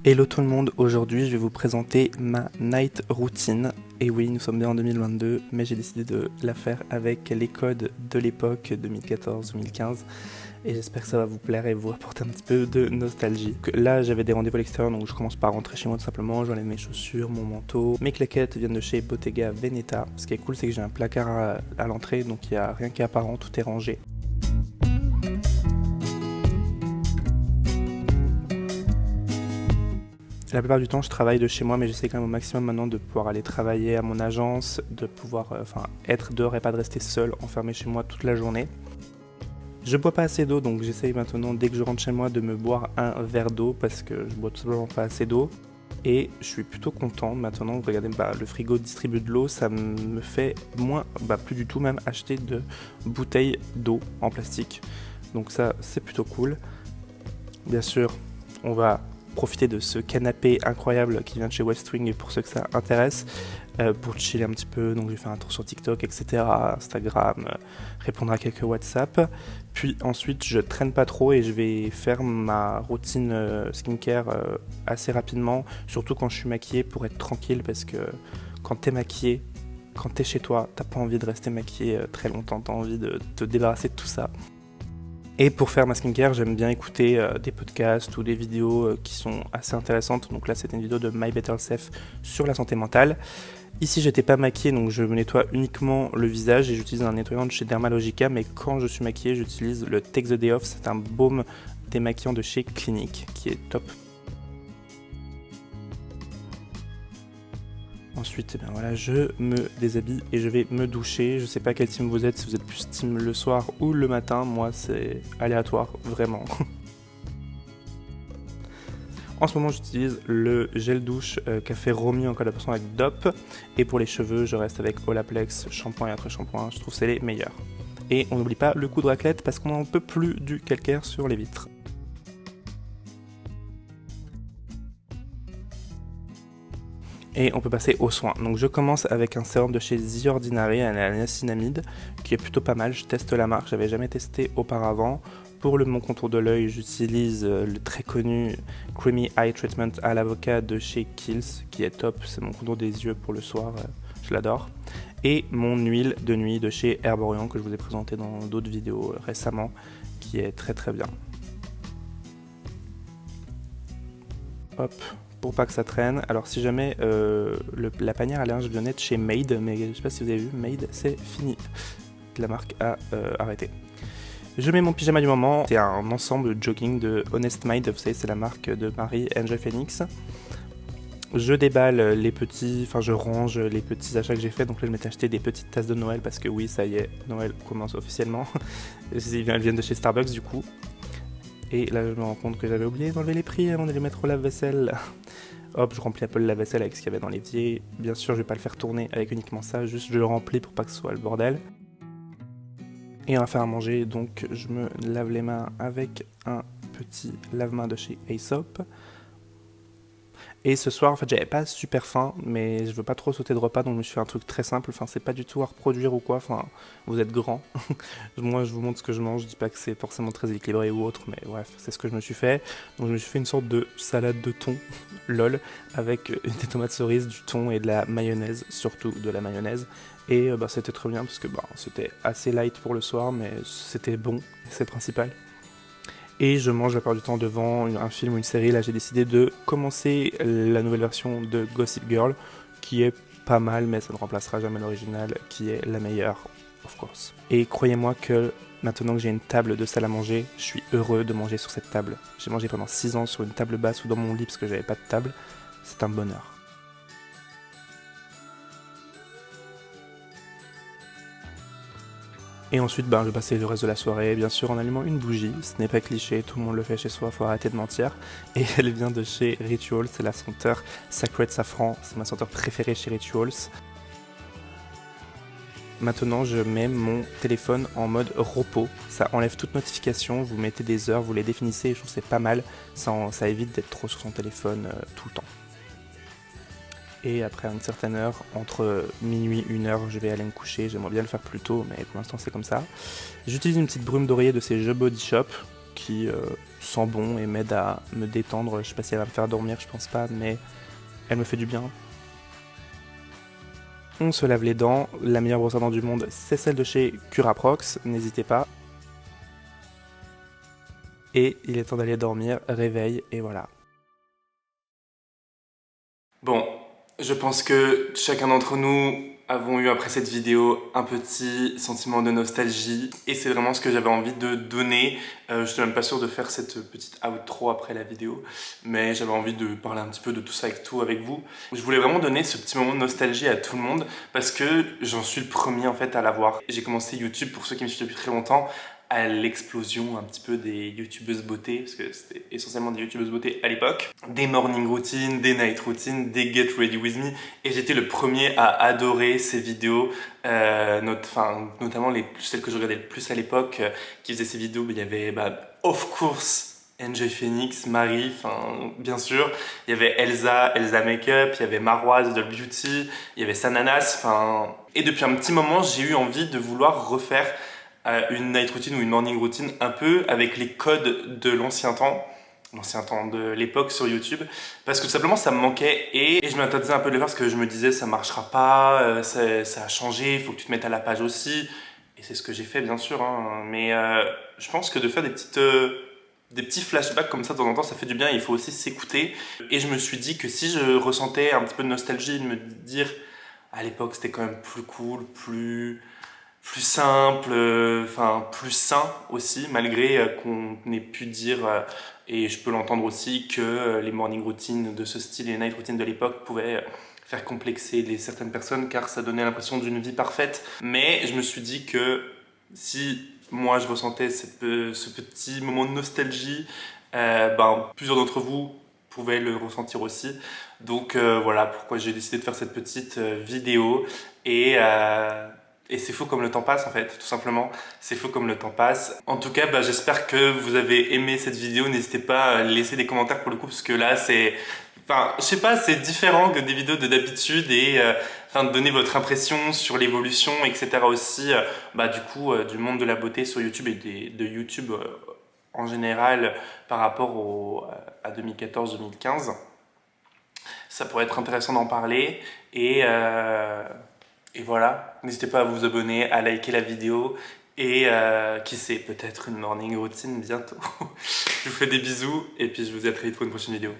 Hello tout le monde, aujourd'hui je vais vous présenter ma night routine. Et oui, nous sommes bien en 2022, mais j'ai décidé de la faire avec les codes de l'époque 2014-2015. Et j'espère que ça va vous plaire et vous apporter un petit peu de nostalgie. Là j'avais des rendez-vous à l'extérieur, donc je commence par rentrer chez moi tout simplement. J'enlève mes chaussures, mon manteau. Mes claquettes viennent de chez Bottega Veneta. Ce qui est cool, c'est que j'ai un placard à l'entrée, donc il n'y a rien qui est apparent, tout est rangé. La plupart du temps, je travaille de chez moi, mais j'essaie quand même au maximum maintenant de pouvoir aller travailler à mon agence, de pouvoir être dehors et pas de rester seul, enfermé chez moi toute la journée. Je bois pas assez d'eau, donc j'essaye maintenant, dès que je rentre chez moi, de me boire un verre d'eau parce que je bois tout simplement pas assez d'eau. Et je suis plutôt content maintenant. Regardez, le frigo distribue de l'eau, ça me fait moins, plus du tout même, acheter de bouteilles d'eau en plastique. Donc ça, c'est plutôt cool. Bien sûr, on va profiter de ce canapé incroyable qui vient de chez West Wing pour ceux que ça intéresse, pour chiller un petit peu. Donc j'ai fait un tour sur TikTok, etc., Instagram, répondre à quelques WhatsApp. Puis ensuite je traîne pas trop et je vais faire ma routine skincare assez rapidement, surtout quand je suis maquillée, pour être tranquille, parce que quand t'es maquillée, quand t'es chez toi, t'as pas envie de rester maquillée très longtemps, t'as envie de te débarrasser de tout ça. Et pour faire ma skincare, j'aime bien écouter des podcasts ou des vidéos qui sont assez intéressantes. Donc là, c'était une vidéo de My Better Self sur la santé mentale. Ici, j'étais pas maquillée, donc je me nettoie uniquement le visage et j'utilise un nettoyant de chez Dermalogica. Mais quand je suis maquillée, j'utilise le Take the Day Off. C'est un baume démaquillant de chez Clinique qui est top. Ensuite, je me déshabille et je vais me doucher. Je sais pas quel team vous êtes, si vous êtes plus team le soir ou le matin. Moi, c'est aléatoire, vraiment. En ce moment, j'utilise le gel douche Café Romy en collaboration avec DOP. Et pour les cheveux, je reste avec Olaplex, shampoing et après-shampoing. Je trouve que c'est les meilleurs. Et on n'oublie pas le coup de raclette parce qu'on n'en peut plus du calcaire sur les vitres. Et on peut passer aux soins. Donc je commence avec un sérum de chez The Ordinary, un niacinamide, qui est plutôt pas mal. Je teste la marque, j'avais jamais testé auparavant. Pour mon contour de l'œil, j'utilise le très connu Creamy Eye Treatment à l'avocat de chez Kiehl's, qui est top. C'est mon contour des yeux pour le soir, je l'adore. Et mon huile de nuit de chez Herborian, que je vous ai présenté dans d'autres vidéos récemment, qui est très très bien. Hop, pour pas que ça traîne. Alors si jamais la panière à linge violette chez Made, mais je sais pas si vous avez vu, Made, c'est fini. La marque a arrêté. Je mets mon pyjama du moment. C'est un ensemble de jogging de Honest Mind, vous savez, c'est la marque de Marie Angel Phoenix. Je déballe je range les petits achats que j'ai fait. Donc là, je m'étais acheté des petites tasses de Noël parce que oui, ça y est, Noël commence officiellement. Elles viennent de chez Starbucks du coup. Et là, je me rends compte que j'avais oublié d'enlever les prix avant de les mettre au lave-vaisselle. Hop, je remplis un peu le lave-vaisselle avec ce qu'il y avait dans l'évier. Bien sûr, je vais pas le faire tourner avec uniquement ça, juste je le remplis pour pas que ce soit le bordel. Et on va faire à manger, donc je me lave les mains avec un petit lave-main de chez Aesop. Et ce soir, en fait, j'avais pas super faim, mais je veux pas trop sauter de repas, donc je me suis fait un truc très simple. Enfin, c'est pas du tout à reproduire ou quoi. Enfin, vous êtes grands. Moi, je vous montre ce que je mange. Je dis pas que c'est forcément très équilibré ou autre, mais bref, c'est ce que je me suis fait. Donc, je me suis fait une sorte de salade de thon, lol, avec des tomates cerises, du thon et de la mayonnaise, surtout de la mayonnaise. Et c'était très bien parce que c'était assez light pour le soir, mais c'était bon, c'est le principal. Et je mange la plupart du temps devant un film ou une série. Là, j'ai décidé de commencer la nouvelle version de Gossip Girl, qui est pas mal, mais ça ne remplacera jamais l'original, qui est la meilleure, of course. Et croyez-moi que maintenant que j'ai une table de salle à manger, je suis heureux de manger sur cette table. J'ai mangé pendant 6 ans sur une table basse ou dans mon lit parce que j'avais pas de table. C'est un bonheur. Et ensuite, je vais passer le reste de la soirée, bien sûr, en allumant une bougie. Ce n'est pas cliché, tout le monde le fait chez soi, faut arrêter de mentir. Et elle vient de chez Rituals, c'est la senteur Sacred Safran, c'est ma senteur préférée chez Rituals. Maintenant, je mets mon téléphone en mode repos. Ça enlève toute notification, vous mettez des heures, vous les définissez, et je trouve que c'est pas mal. Ça évite d'être trop sur son téléphone tout le temps. Et après une certaine heure, entre minuit et 1h, je vais aller me coucher. J'aimerais bien le faire plus tôt, mais pour l'instant c'est comme ça. J'utilise une petite brume d'oreiller de chez The Body Shop, qui sent bon et m'aide à me détendre. Je sais pas si elle va me faire dormir, je pense pas, mais elle me fait du bien. On se lave les dents, la meilleure brosse à dents du monde, c'est celle de chez Curaprox, n'hésitez pas. Et il est temps d'aller dormir, réveil, et voilà. Bon, je pense que chacun d'entre nous avons eu après cette vidéo un petit sentiment de nostalgie et c'est vraiment ce que j'avais envie de donner. Je suis même pas sûr de faire cette petite outro après la vidéo, mais j'avais envie de parler un petit peu de tout ça avec vous. Je voulais vraiment donner ce petit moment de nostalgie à tout le monde parce que j'en suis le premier en fait à l'avoir. J'ai commencé YouTube, pour ceux qui me suivent depuis très longtemps, à l'explosion un petit peu des youtubeuses beauté, parce que c'était essentiellement des youtubeuses beauté à l'époque, des morning routines, des night routines, des get ready with me, et j'étais le premier à adorer ces vidéos, notamment celles que je regardais le plus à l'époque, qui faisaient ces vidéos. Il y avait of course Enjoy Phoenix, Marie, bien sûr, il y avait Elsa Makeup, il y avait Marwa The Doll Beauty, il y avait Sananas, et depuis un petit moment j'ai eu envie de vouloir refaire une night routine ou une morning routine un peu avec les codes de l'ancien temps de l'époque sur YouTube, parce que tout simplement ça me manquait et je m'interdisais un peu de le faire parce que je me disais ça marchera pas, ça a changé, il faut que tu te mettes à la page aussi, et c'est ce que j'ai fait bien sûr, mais je pense que de faire des petits flashbacks comme ça de temps en temps, ça fait du bien et il faut aussi s'écouter. Et je me suis dit que si je ressentais un petit peu de nostalgie, de me dire à l'époque c'était quand même plus cool, plus simple, plus sain aussi, malgré qu'on ait pu dire, et je peux l'entendre aussi, que les morning routines de ce style et les night routines de l'époque pouvaient faire complexer certaines personnes car ça donnait l'impression d'une vie parfaite. Mais je me suis dit que si moi je ressentais ce petit moment de nostalgie, plusieurs d'entre vous pouvaient le ressentir aussi. Donc voilà pourquoi j'ai décidé de faire cette petite vidéo et c'est fou comme le temps passe en fait, tout simplement. C'est fou comme le temps passe. En tout cas, j'espère que vous avez aimé cette vidéo. N'hésitez pas à laisser des commentaires pour le coup, parce que là, c'est... je sais pas, c'est différent que des vidéos d'habitude et de donner votre impression sur l'évolution, etc. aussi, du coup, du monde de la beauté sur YouTube et de YouTube en général par rapport à 2014-2015. Ça pourrait être intéressant d'en parler et voilà, n'hésitez pas à vous abonner, à liker la vidéo et qui sait, peut-être une morning routine bientôt. Je vous fais des bisous et puis je vous dis à très vite pour une prochaine vidéo.